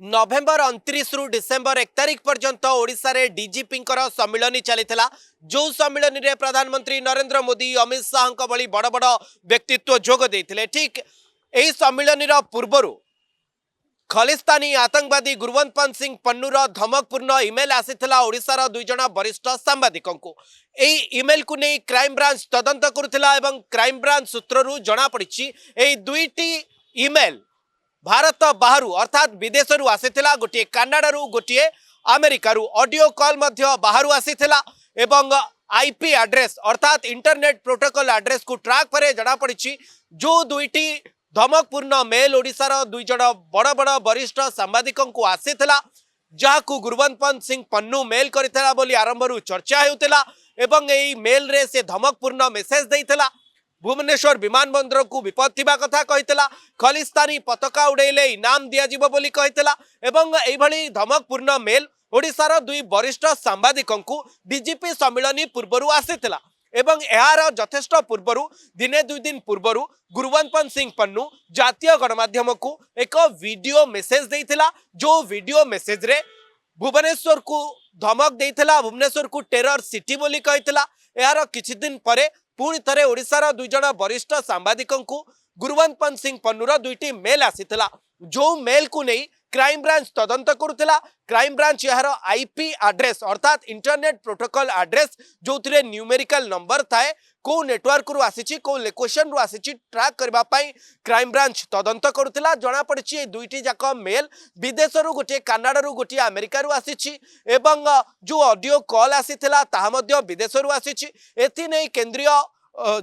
नवेम्बर 29 रु डिसेम्बर 1 तारिख पर्यंत ओडिशा रे डीजीपी सम्मिलनी चलीथिला। जो सम्मिलनी रे प्रधानमंत्री नरेंद्र मोदी अमित शाह भली बड़ बड़ व्यक्तित्व जोग देइथिले। ठीक एही सम्मिलनी रो पूर्वरु खलिस्तानी आतंकवादी गुरवंत सिंह पन्नूर धमकपूर्ण इमेल आसीथिला ओडिशार दुई जण वरिष्ठ सांबादिकंकु। एही इमेल को नहीं क्राइम ब्रांच तदंत करुथिला एवं क्राइम ब्रांच सूत्ररु जणा पड़िछि एही दुईटी इमेल भारत बाहरु अर्थात विदेशरु आसीथिला। गोटे कनाडारू गोटे अमेरिकारु ऑडियो कॉल मध्य बाहरु आसीथिला एवं आईपी एड्रेस अर्थात इंटरनेट प्रोटोकॉल एड्रेस को ट्रैक करे जणा पड़िछि जो दुईटी धमकपूर्ण मेल ओडिशार दुई जण बड़ बड़ वरिष्ठ सांबादिकों को आसीथिला जहाकू गुरवंत सिंह पन्नू मेल करथिला बोली आरंभरू चर्चा हेउतिला एवं एई मेल रे से धमकपूर्ण मेसेज देइथिला। भुवनेश्वर विमानबंदर को विपद थिबा कथा कहितला, खलिस्तानी पताका उड़ेले इनाम दिया जिवो बोली कहितला एवं एई भली धमकपूर्ण मेल ओडिशार दुई वरिष्ठ सांबादिकों को डीजीपी सम्मिलनी पूर्वरु आसीथिला एवं यार यथेष्ट पूर्वरु दिने दुई दिन पूर्वरु गुरवंत सिंह पन्नू जातीय गणमाध्यम को एक वीडियो मेसेज देइथिला। जो वीडियो मेसेज रे भुवनेश्वर को धमक देइथिला, भुवनेश्वर को टेरर सिटी बोली कहितला। यार किछि दिन परे पुणी थरे ओडिशार दुई जण वरिष्ठ सांबादिकों को गुरवंत सिंह पन्नूर दुईटी मेल आसीथिला। जो मेल को नहीं क्राइम ब्रांच तदंत करुथिला। क्राइम ब्रांच यार आईपी एड्रेस अर्थात इंटरनेट प्रोटोकॉल एड्रेस जो थिरे न्यूमेरिकल नंबर थाए को नेटवर्क रु आसीची को लोकेशन रु आसीची ट्रैक करबा पई क्राइम ब्रांच तदंत करुथिला। जणा पड़िछि ए दुईटी जाक मेल विदेश रु गोटे कनाडा रु गोटे अमेरिका रु आसीची एवं जो ऑडियो कॉल आसीथिला ताहा मध्य विदेश रु आसीची। एथि नै केंद्रीय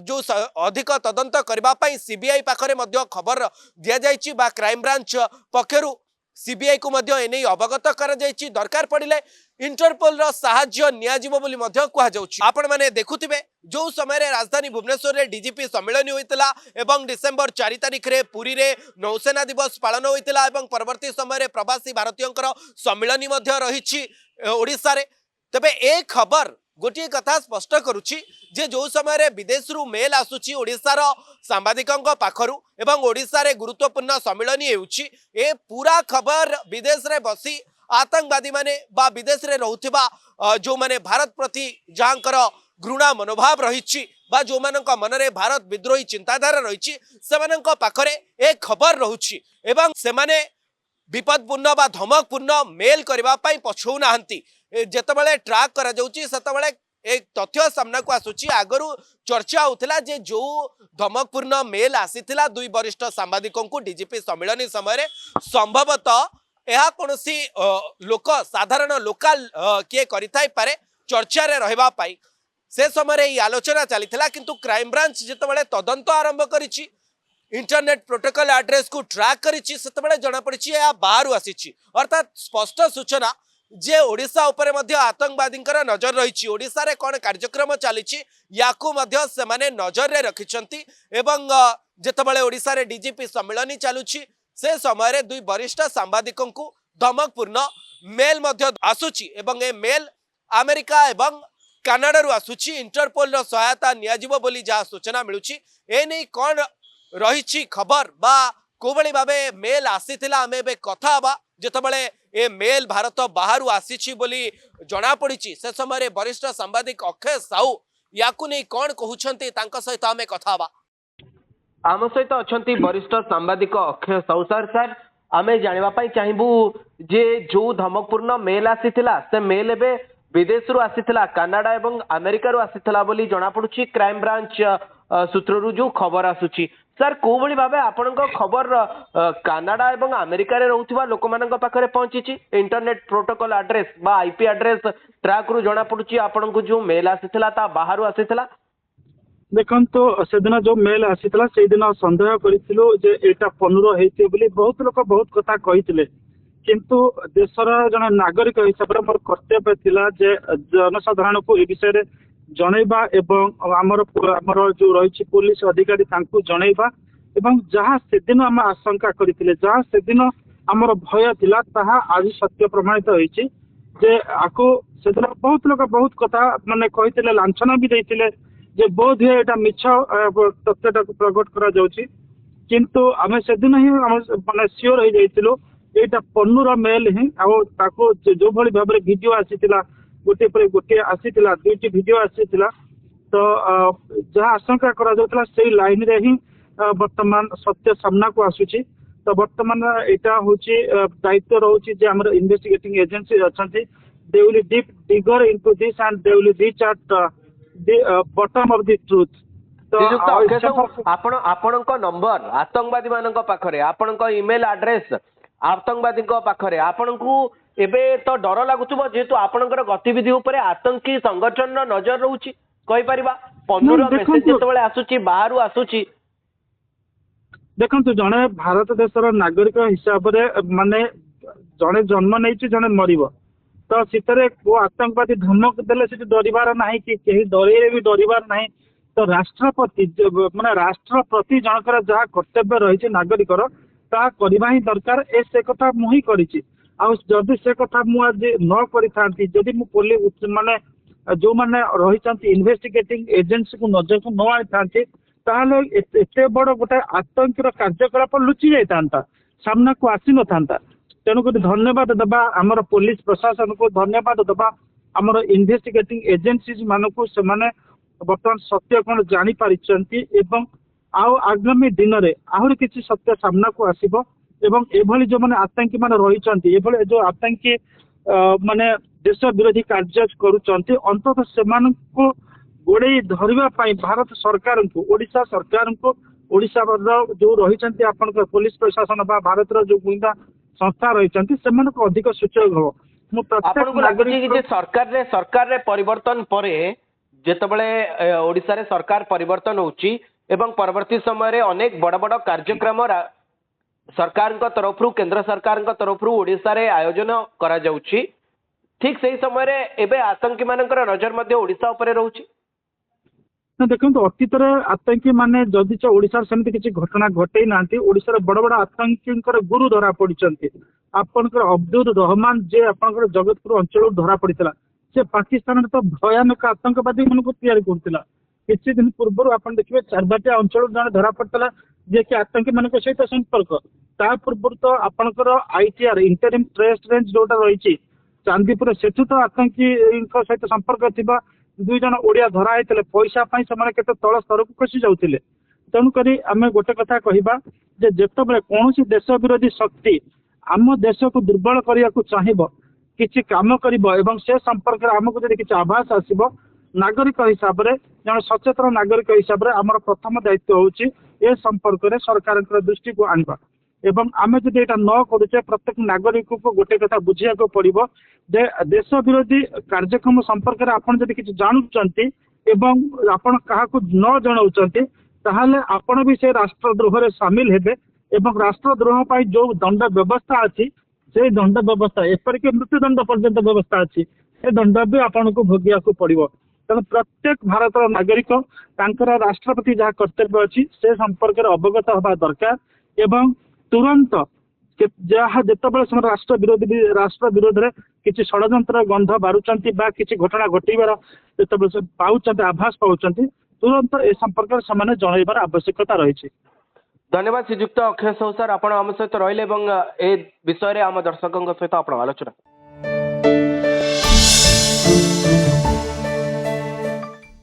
जो अधिक तदंत करबा पई सीबीआई पाखरे मध्य खबर दिया जायछि बा क्राइम ब्रांच पक्षरु सीबीआई को मध्य एने अवगत करा जायछि। दरकार पड़िले इंटरपोल रो सहाय्य नियाजिबो बोली मध्य कुहा जाउछि। आपण माने देखुथिबे जो समय रे राजधानी भुवनेश्वर रे डीजीपी सम्मेलन होइतला एवं डिसेंबर 4 तारिख रे पुरी रे नौसेना दिवस पालन होइतला एवं परवर्ती समय रे प्रवासी भारतीयंकर सम्मेलन मध्य रहिछि ओडिसा रे। तबे ए खबर गोटे कथा स्पष्ट करुछि जे जो समय रे विदेश रु मेल आसुछि ओडिसार सांबादिकों पाखरु एवं ओडिसा रे गुरुत्वपूर्ण सम्मेलन हेउछि ए पूरा खबर विदेश रे बसी आतंकवादी माने बा विदेश रे रहुथिबा जो माने भारत प्रति जहांकर घृणा मनोभाव रहिछि बा जो मानक मनरे भारत विद्रोही चिंताधारा रहिछि सेमानक पाखरे ए खबर रहुछि एवं सेमाने विपदपूर्ण बा धमकपूर्ण मेल करबा पई पछौ नाहंती। जेतबेले ट्रैक करा जाउची सेतबेले एक तथ्य सामना को आसुची आगरु चर्चा होतिला जे जो धमकपूर्ण मेल आसीथिला दुई वरिष्ठ सांबादिकों को डीजीपी सम्मेलन समय रे संभवतः यह कोनसी लोक साधारण लोकल किए करिथाई पारे चर्चा रे रहबा पाई से समय रे आलोचना चलीथिला। किंतु क्राइम ब्रांच जेतबेले तदंत आरंभ करिछि इंटरनेट प्रोटोकॉल एड्रेस को ट्रैक करिछि सेतबेले जणा पड़िछि या बाहरु आसीछि अर्थात स्पष्ट सूचना जे ओडिशा उपरे मध्य आतंकवादींकर नजर रहिछि। ओडिशा रे कोन कार्यक्रम चलिछि याकू मध्य सेमाने नजर रे रखिछंती एवं जेतबेले ओडिशा रे डीजीपी सम्मेलन चालुछि से समय रे दुई वरिष्ठ सांबादिकों को धमकपूर्ण मेल मध्य आसुछि एवं ए मेल अमेरिका एवं कनाडा रु आसुछि। इंटरपोल रो सहायता नियाजिबो बोली जा सूचना मिलुछि। ए नै कोन रहिछि खबर बा कोबळी भाबे मेल आसीथिला आमे बे कथा बा जेतबेले ए मेल भारत बाहरु आसीछि बोली जणा पड़िछि से समय रे वरिष्ठ सांबादिक अक्षय साहू याकू नै कोन कहउछंती तांका सहित आमे कथा बा। आम सहित अछंती वरिष्ठ सांबादिक अक्षय साहू। सर आमे जानिबा पई चाहिबू जे जो धमकपूर्ण मेल आसीथिला से मेल एबे विदेश रु आसीथिला कनाडा एवं अमेरिका रु आसीथिला बोली जणा पड़ुछि क्राइम ब्रांच सूत्ररु जो खबर आसुछि। सर को भली भाबे आपनको खबर कनाडा एवं अमेरिका रे रहउथिबा लोक मानक पाखरे पहुंचीछि इंटरनेट प्रोटोकॉल एड्रेस बा आईपी एड्रेस ट्रैक रु जणा पड़ुछि आपनको जो मेल आसीथिला ता बाहरु आसीथिला। देखो से दिन जो मेल आसीथिला से दिन संदेह करिथिलु जे एटा पन्नूर हेइते बोली बहुत लोक बहुत कथा कहिथिले किंतु देशर जन नागरिक हिसाब से मोर कर्तव्य थिला जे जनसाधारण को ए विषय रे जनैबा एवं आमर जो रही पुलिस अधिकारी तांकु जनैबा एवं जहाँ से दिन आम आशंका करथिले जहाँ से दिन आमर भय थिला ताहा आज सत्य प्रमाणित होईछि जे आको से दिन बहुत लोग बहुत कथा माने कहिथिले लांछना भी देथिले जे बोध है एटा मिछ तथ्यटा प्रकट करा जाउछि किंतु आमे से दिन ही माने सियोर हो जाइथिलो ଏଇଟା ପନ୍ନୁର ମେଲ ହିଁ ଆଉ ତାକୁ ଯୋଉ ଭଳି ଭାବରେ ଭିଡିଓ ଆସିଥିଲା ଗୋଟିଏ ପରେ ଗୋଟିଏ ଆସିଥିଲା ଦୁଇଟି ଭିଡିଓ ଆସିଥିଲା ତ ଯାହା ଆଶଙ୍କା କରାଯାଉଥିଲା ସେଇ ଲାଇନ ରେ ହିଁ ବର୍ତ୍ତମାନ ସତ୍ୟ ସାମ୍ନାକୁ ଆସୁଛି ତ ବର୍ତ୍ତମାନ ଏଇଟା ହଉଛି ଦାୟିତ୍ୱ ରହୁଛି ଯେ ଆମର ଇନଭେଷ୍ଟିଗେଟିଂ ଏଜେନ୍ସି ଅଛନ୍ତି they will deep digger into this and they will reach at the bottom of the truth ଶ୍ରୀଯୁକ୍ତ ଅକ୍ଷୟ ସାହୁ ଆପଣଙ୍କ ନମ୍ବର ଆତଙ୍କବାଦୀ ମାନଙ୍କ ପାଖରେ ଆପଣଙ୍କ ଇମେଲ ଆଡ୍ରେସ ଆତଙ୍କବାଦୀଙ୍କ ପାଖରେ ଆପଣଙ୍କୁ ଏବେ ତ ଡର ଲାଗୁଥିବ ଯେହେତୁ ଆପଣଙ୍କର ଗତିବିଧି ଉପରେ ଆତଙ୍କୀ ସଂଗଠନର ନଜର ରହୁଛି କହିପାରିବା ପନ୍ନୁର ମେସେଜ ଯେତେବେଳେ ଆସୁଛି ବାହାରୁ ଆସୁଛି ଦେଖନ୍ତୁ ଜଣେ ଭାରତ ଦେଶର ନାଗରିକ ହିସାବରେ ମାନେ ଜଣେ ଜନ୍ମ ନେଇଛି ଜଣେ ମରିବ ତ ସେଥିରେ କୋଉ ଆତଙ୍କବାଦୀ ଧମକ ଦେଲେ ସେଠି ଡରିବାର ନାହିଁ କି କେହି ଡରେଇଲେ ବି ଡରିବାର ନାହିଁ ତ ରାଷ୍ଟ୍ରପତି ମାନେ ରାଷ୍ଟ୍ର ପ୍ରତି ଜଣଙ୍କର ଯାହା କର୍ତ୍ତବ୍ୟ ରହିଛି ନାଗରିକର ତାହା କରିବା ହିଁ ଦରକାର ସେ କଥା ମୁଁ ହିଁ କରିଛି ଆଉ ଯଦି ସେ କଥା ମୁଁ ଆଜି ନ କରିଥାନ୍ତି ଯଦି ମୁଁ ପୋଲିସ ମାନେ ଯୋଉମାନେ ରହିଛନ୍ତି ଇନଭେଷ୍ଟିଗେଟିଂ ଏଜେନ୍ସିକୁ ନଜରକୁ ନ ଆଣିଥାନ୍ତି ତାହେଲେ ଏତେ ବଡ ଗୋଟେ ଆତଙ୍କର କାର୍ଯ୍ୟକଳାପ ଲୁଚି ଯାଇଥାନ୍ତା ସାମ୍ନାକୁ ଆସିନଥାନ୍ତା ତେଣୁକରି ଧନ୍ୟବାଦ ଦେବା ଆମର ପୋଲିସ ପ୍ରଶାସନକୁ ଧନ୍ୟବାଦ ଦେବା ଆମର ଇନଭେଷ୍ଟିଗେଟିଂ ଏଜେନ୍ସି ମାନଙ୍କୁ ସେମାନେ ବର୍ତ୍ତମାନ ସତ୍ୟ କଣ ଜାଣିପାରିଛନ୍ତି ଏବଂ ଆଉ ଆଗାମୀ ଦିନରେ ଆହୁରି କିଛି ସତ୍ୟ ସାମ୍ନାକୁ ଆସିବ ଏବଂ ଏଭଳି ଯୋଉମାନେ ଆତଙ୍କୀ ମାନେ ରହିଛନ୍ତି ଏଭଳି ଯୋଉ ଆତଙ୍କୀ ମାନେ ଦେଶ ବିରୋଧୀ କାର୍ଯ୍ୟ କରୁଛନ୍ତି ଅନ୍ତତଃ ସେମାନଙ୍କୁ ଗୋଡେଇ ଧରିବା ପାଇଁ ଭାରତ ସରକାରଙ୍କୁ ଓଡିଶା ସରକାରଙ୍କୁ ଓଡିଶାର ଯୋଉ ରହିଛନ୍ତି ଆପଣଙ୍କ ପୋଲିସ ପ୍ରଶାସନ ବା ଭାରତର ଯୋଉ ଗୁଇନ୍ଦା ସଂସ୍ଥା ରହିଛନ୍ତି ସେମାନଙ୍କୁ ଅଧିକ ସୁଯୋଗ ହବ ମୁଁ ଆପଣଙ୍କୁ ଲାଗୁଛି କି ଯେ ସରକାରରେ ପରିବର୍ତ୍ତନ ପରେ ଯେତେବେଳେ ଓଡିଶାରେ ସରକାର ପରିବର୍ତ୍ତନ ହଉଛି ଏବଂ ପରବର୍ତ୍ତୀ ସମୟରେ ଅନେକ ବଡ ବଡ କାର୍ଯ୍ୟକ୍ରମ ସରକାରଙ୍କ ତରଫରୁ କେନ୍ଦ୍ର ସରକାରଙ୍କ ତରଫରୁ ଓଡିଶାରେ ଆୟୋଜନ କରାଯାଉଛି ଠିକ ସେଇ ସମୟରେ ଏବେ ଆତଙ୍କୀ ମାନଙ୍କର ନଜର ମଧ୍ୟ ଓଡିଶା ଉପରେ ରହୁଛି ଦେଖନ୍ତୁ ଅତୀତରେ ଆତଙ୍କୀ ମାନେ ଯଦି ଓଡିଶାର ସେମିତି କିଛି ଘଟଣା ଘଟେଇ ନାହାନ୍ତି ଓଡିଶାର ବଡ ବଡ ଆତଙ୍କୀଙ୍କର ଗୁରୁ ଧରା ପଡିଛନ୍ତି ଆପଣଙ୍କର ଅବଦୁଲ ରହମାନ ଯେ ଆପଣଙ୍କର ଜଗତପୁର ଅଞ୍ଚଳରୁ ଧରା ପଡିଥିଲା ସେ ପାକିସ୍ତାନରେ ତ ଭୟାନକ ଆତଙ୍କବାଦୀ ମାନଙ୍କୁ ତିଆରି କରୁଥିଲା କିଛି ଦିନ ପୂର୍ବରୁ ଆପଣ ଦେଖିବେ ଚାରବାଟିଆ ଅଞ୍ଚଳରୁ ଜଣେ ଧରା ପଡିଥିଲା ଯିଏକି ଆତଙ୍କୀ ମାନଙ୍କ ସହିତ ସମ୍ପର୍କ ତା ପୂର୍ବରୁ ତ ଆପଣଙ୍କର ITR ଇଣ୍ଟରିମ୍ ଟ୍ରେସ୍ ରେଞ୍ଜ ଯୋଉଟା ରହିଛି ଚାନ୍ଦିପୁର ସେଠୁ ତ ଆତଙ୍କୀଙ୍କ ସହିତ ସମ୍ପର୍କ ଥିବା 2 ଜଣ ଓଡିଆ ଧରା ହେଇଥିଲେ ପଇସା ପାଇଁ ସେମାନେ କେତେ ତଳ ସ୍ତରକୁ ଖସି ଯାଉଥିଲେ ତେଣୁକରି ଆମେ ଗୋଟେ କଥା କହିବା ଯେ ଯେତେବେଳେ କୌଣସି ଦେଶ ବିରୋଧୀ ଶକ୍ତି ଆମ ଦେଶକୁ ଦୁର୍ବଳ କରିବାକୁ ଚାହିଁବ କିଛି କାମ କରିବ ଏବଂ ସେ ସମ୍ପର୍କରେ ଆମକୁ ଯଦି କିଛି ଆଭାସ ଆସିବ ନାଗରିକ ହିସାବରେ ଜଣେ ସଚେତନ ନାଗରିକ ହିସାବରେ ଆମର ପ୍ରଥମ ଦାୟିତ୍ୱ ହଉଛି ଏ ସମ୍ପର୍କରେ ସରକାରଙ୍କର ଦୃଷ୍ଟିକୁ ଆଣିବା ଏବଂ ଆମେ ଯଦି ଏଇଟା ନ କରୁଛେ ପ୍ରତ୍ୟେକ ନାଗରିକକୁ ଗୋଟେ କଥା ବୁଝିବାକୁ ପଡିବ ଯେ ଦେଶ ବିରୋଧୀ କାର୍ଯ୍ୟକ୍ରମ ସମ୍ପର୍କରେ ଆପଣ ଯଦି କିଛି ଜାଣୁଛନ୍ତି ଏବଂ ଆପଣ କାହାକୁ ନ ଜଣାଉଛନ୍ତି ତାହେଲେ ଆପଣ ବି ସେ ରାଷ୍ଟ୍ରଦ୍ରୋହରେ ସାମିଲ ହେବେ ଏବଂ ରାଷ୍ଟ୍ରଦ୍ରୋହ ପାଇଁ ଯୋଉ ଦଣ୍ଡ ବ୍ୟବସ୍ଥା ଅଛି ସେଇ ଦଣ୍ଡ ବ୍ୟବସ୍ଥା ଏପରିକି ମୃତ୍ୟୁଦଣ୍ଡ ପର୍ଯ୍ୟନ୍ତ ବ୍ୟବସ୍ଥା ଅଛି ସେ ଦଣ୍ଡ ବି ଆପଣଙ୍କୁ ଭୋଗିବାକୁ ପଡିବ ତେଣୁ ପ୍ରତ୍ୟେକ ଭାରତର ନାଗରିକ ତାଙ୍କର ରାଷ୍ଟ୍ରପତି ଯାହା କର୍ତ୍ତବ୍ୟ ଅଛି ସେ ସମ୍ପର୍କରେ ଅବଗତ ହେବା ଦରକାର ଏବଂ ତୁରନ୍ତ ଯାହା ଯେତେବେଳେ ସେମାନେ ରାଷ୍ଟ୍ର ବିରୋଧରେ କିଛି ଷଡଯନ୍ତ୍ର ଗନ୍ଧ ବାରୁଛନ୍ତି ବା କିଛି ଘଟଣା ଘଟିବାର ଯେତେବେଳେ ସେ ପାଉଛନ୍ତି ଆଭାସ ପାଉଛନ୍ତି ତୁରନ୍ତ ଏ ସମ୍ପର୍କରେ ସେମାନେ ଜଣାଇବାର ଆବଶ୍ୟକତା ରହିଛି ଧନ୍ୟବାଦ ଶ୍ରୀଯୁକ୍ତ ଅକ୍ଷୟ ସାହୁ ସାର୍ ଆପଣ ଆମ ସହିତ ରହିଲେ ଏବଂ ଏ ବିଷୟରେ ଆମ ଦର୍ଶକଙ୍କ ସହିତ ଆପଣ ଆଲୋଚନା